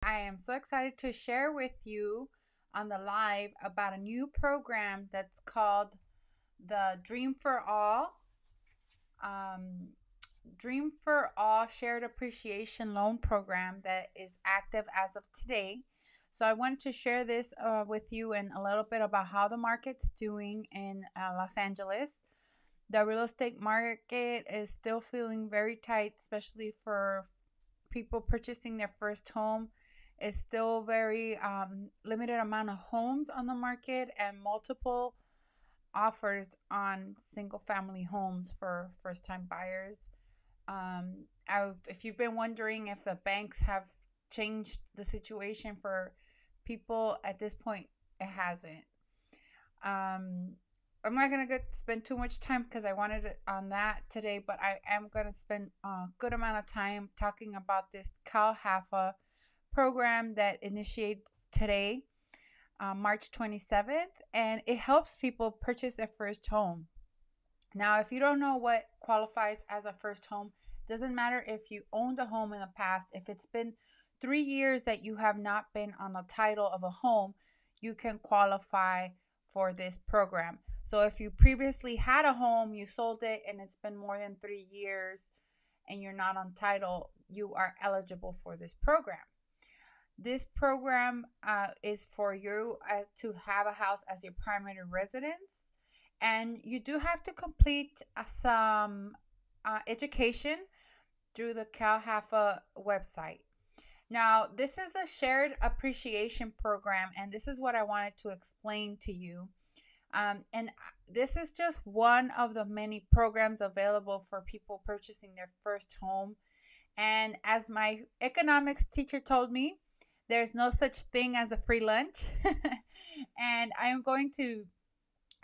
I am so excited to share with you on the live about a new program that's called the um, Dream for All Shared Appreciation Loan Program that is active as of today. So I wanted to share this with you and a little bit about how the market's doing in Los Angeles. The real estate market is still feeling very tight, especially for people purchasing their first home. Is still very limited amount of homes on the market and multiple offers on single family homes for first time buyers. If you've been wondering if the banks have changed the situation for people at this point, it hasn't. um, I'm not gonna spend too much time because I wanted it on that today, but I am gonna spend a good amount of time talking about this Cal Halfa program that initiates today, March 27th, and it helps people purchase their first home. Now, if you don't know what qualifies as a first home, it doesn't matter if you owned a home in the past. If it's been 3 years that you have not been on the title of a home, you can qualify for this program. So if you previously had a home, you sold it, and it's been more than 3 years and you're not on title, you are eligible for this program. This program is for you to have a house as your primary residence, and you do have to complete some education through the CalHAFA website. Now, this is a shared appreciation program, and this is what I wanted to explain to you. And this is just one of the many programs available for people purchasing their first home. And as my economics teacher told me, there's no such thing as a free lunch. And I'm going to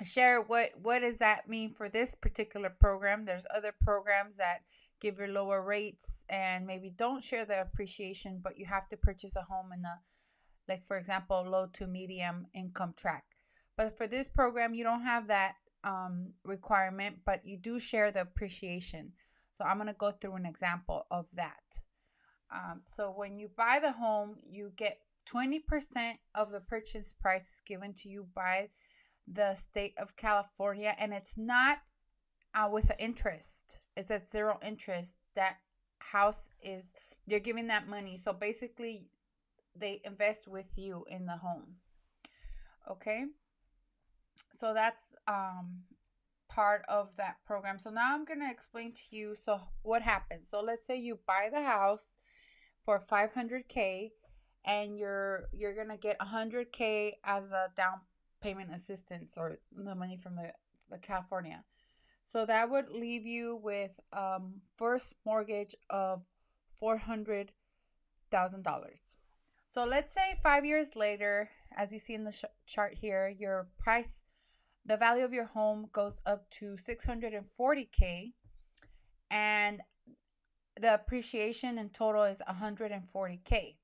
share what does that mean for this particular program. There's other programs that give you lower rates and maybe don't share the appreciation, but you have to purchase a home in a, like, for example, low to medium income track. But for this program, you don't have that requirement, but you do share the appreciation. So I'm going to go through an example of that. So when you buy the home, you get 20% of the purchase price given to you by the state of California, and it's not with an interest. It's at zero interest. That house is, you're giving that money. So basically, they invest with you in the home. Okay, so that's part of that program. So now I'm gonna explain to you. So what happens? So let's say you buy the house for 500K, and you're gonna get 100K as a down payment assistance, or the money from the California. So that would leave you with first mortgage of $400,000. So let's say 5 years later, as you see in the chart here, the value of your home goes up to 640K, and the appreciation in total is 140K.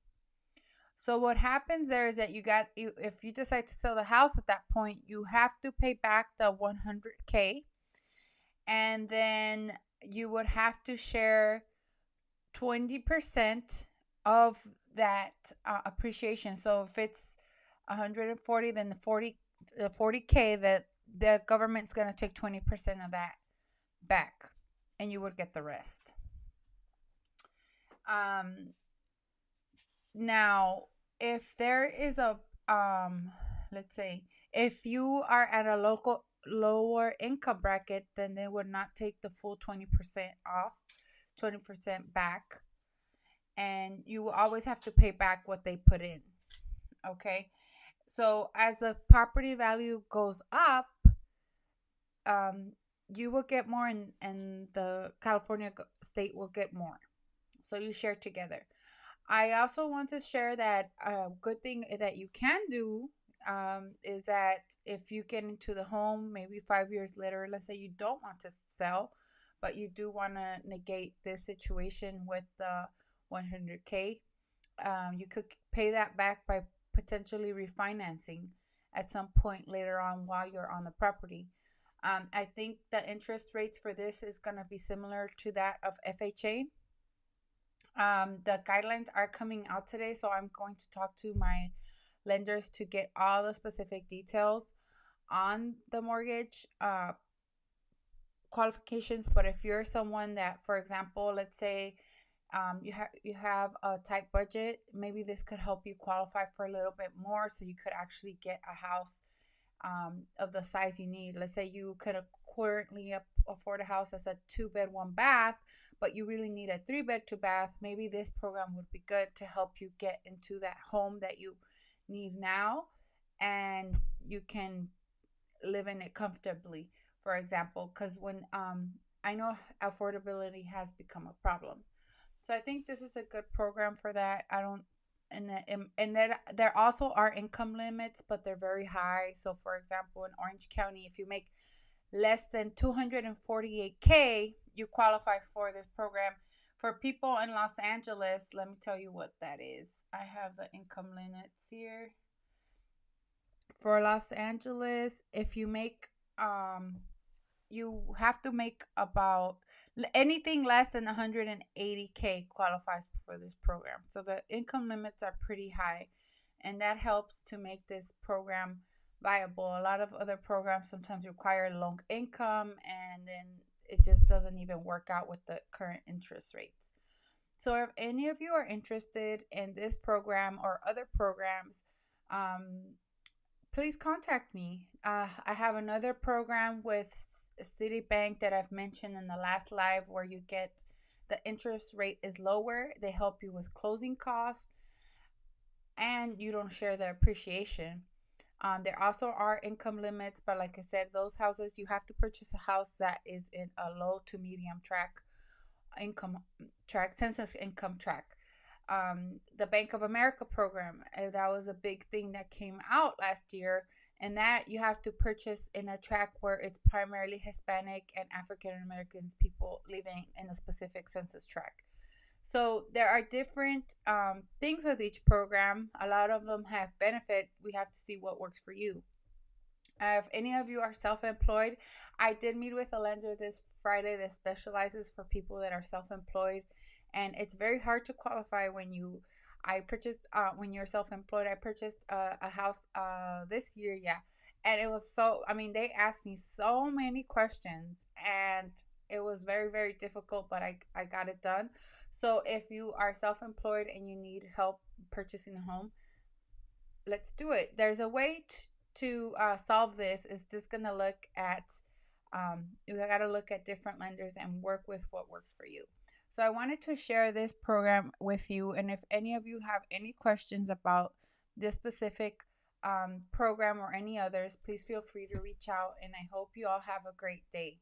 So what happens there is that if you decide to sell the house at that point, you have to pay back the 100K, and then you would have to share 20% of that appreciation. So if it's 140, then the 40K, that the government's going to take 20% of that back, and you would get the rest. Now, if there is a let's say if you are at a lower income bracket, then they would not take the full 20% off, 20% back, and you will always have to pay back what they put in. Okay, so as the property value goes up, you will get more, and the California state will get more. So you share together. I also want to share that a good thing that you can do is that if you get into the home maybe 5 years later, let's say you don't want to sell, but you do want to negate this situation with the 100K, you could pay that back by potentially refinancing at some point later on while you're on the property. I think the interest rates for this is going to be similar to that of FHA. The guidelines are coming out today, so I'm going to talk to my lenders to get all the specific details on the mortgage qualifications. But if you're someone that, for example, let's say you have a tight budget, maybe this could help you qualify for a little bit more, so you could actually get a house of the size you need. Let's say you could currently afford a house that's a 2 bed 1 bath, but you really need a 3 bed 2 bath. Maybe this program would be good to help you get into that home that you need now, and you can live in it comfortably, for example, because when I know affordability has become a problem. So I think this is a good program for that. I don't and there also are income limits, but they're very high. So for example, in Orange County, if you make less than 248K, you qualify for this program. For people in Los Angeles, let me tell you what that is. I have the income limits here. For Los Angeles, if you make you have to make about anything less than 180K qualifies for this program. So the income limits are pretty high, and that helps to make this program viable. A lot of other programs sometimes require low income, and then it just doesn't even work out with the current interest rates. So if any of you are interested in this program or other programs, um, please contact me. I have another program with Citibank that I've mentioned in the last live, where you get the interest rate is lower. They help you with closing costs, and you don't share the appreciation. There also are income limits, but like I said, those houses, you have to purchase a house that is in a low to medium income track, census income track. The Bank of America program, that was a big thing that came out last year, and that you have to purchase in a track where it's primarily Hispanic and African Americans, people living in a specific census tract. So there are different things with each program. A lot of them have benefit. We have to see what works for you. If any of you are self-employed, I did meet with a lender this Friday that specializes for people that are self-employed, and it's very hard to qualify I purchased when you're self-employed. I purchased a house this year, yeah, and it was so. I mean, they asked me so many questions, and it was very very difficult, but I got it done. So if you are self-employed and you need help purchasing a home, let's do it. There's a way to solve this. It's just gonna look at you gotta look at different lenders and work with what works for you. So I wanted to share this program with you, and if any of you have any questions about this specific program or any others, please feel free to reach out. And I hope you all have a great day.